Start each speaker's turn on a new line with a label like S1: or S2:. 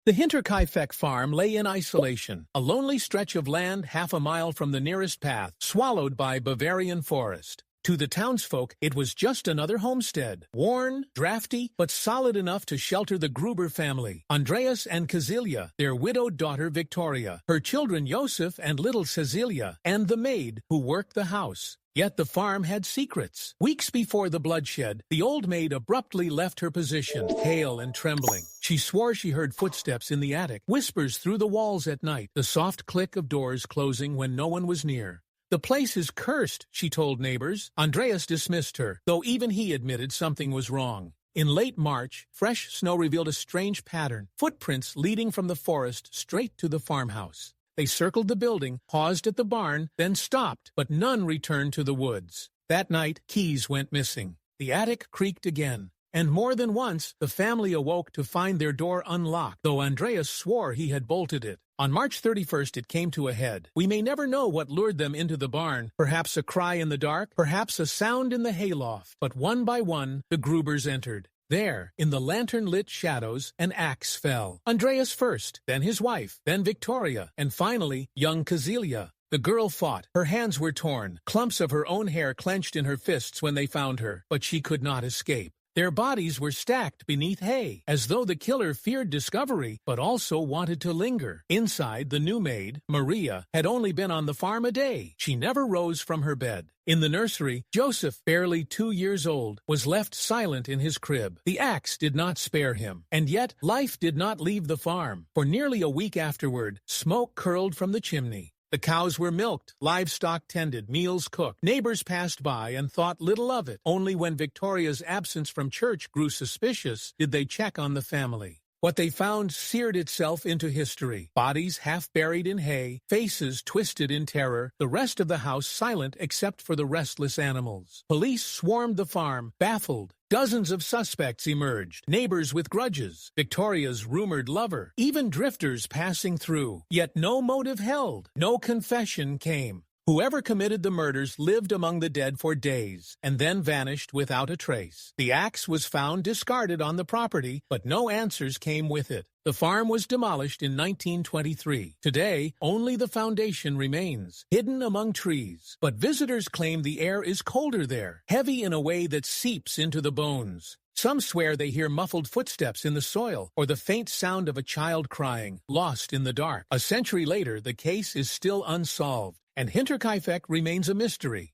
S1: The Hinterkaifeck farm lay in isolation, a lonely stretch of land half a mile from the nearest path, swallowed by Bavarian forest. To the townsfolk, it was just another homestead, worn, drafty, but solid enough to shelter the Gruber family, Andreas and Cecilia, their widowed daughter Victoria, her children Joseph and little Cecilia, and the maid who worked the house. Yet the farm had secrets. Weeks before the bloodshed, the old maid abruptly left her position, pale and trembling. She swore she heard footsteps in the attic, whispers through the walls at night, the soft click of doors closing when no one was near. "The place is cursed," she told neighbors. Andreas dismissed her, though even he admitted something was wrong. In late March, fresh snow revealed a strange pattern, footprints leading from the forest straight to the farmhouse. They circled the building, paused at the barn, then stopped, but none returned to the woods. That night, keys went missing. The attic creaked again. And more than once, the family awoke to find their door unlocked, though Andreas swore he had bolted it. On March 31st, it came to a head. We may never know what lured them into the barn, perhaps a cry in the dark, perhaps a sound in the hayloft. But one by one, the Grubers entered. There, in the lantern-lit shadows, an axe fell. Andreas first, then his wife, then Victoria, and finally, young Cecilia. The girl fought. Her hands were torn, clumps of her own hair clenched in her fists when they found her, but she could not escape. Their bodies were stacked beneath hay, as though the killer feared discovery, but also wanted to linger. Inside, the new maid, Maria, had only been on the farm a day. She never rose from her bed. In the nursery, Joseph, barely 2 years old, was left silent in his crib. The axe did not spare him. And yet, life did not leave the farm. For nearly a week afterward, smoke curled from the chimney. The cows were milked, livestock tended, meals cooked. Neighbors passed by and thought little of it. Only when Victoria's absence from church grew suspicious did they check on the family. What they found seared itself into history. Bodies half buried in hay, faces twisted in terror, the rest of the house silent except for the restless animals. Police swarmed the farm, baffled. Dozens of suspects emerged, neighbors with grudges, Victoria's rumored lover, even drifters passing through. Yet no motive held, no confession came. Whoever committed the murders lived among the dead for days, and then vanished without a trace. The axe was found discarded on the property, but no answers came with it. The farm was demolished in 1923. Today, only the foundation remains, hidden among trees. But visitors claim the air is colder there, heavy in a way that seeps into the bones. Some swear they hear muffled footsteps in the soil, or the faint sound of a child crying, lost in the dark. A century later, the case is still unsolved, and Hinterkaifeck remains a mystery.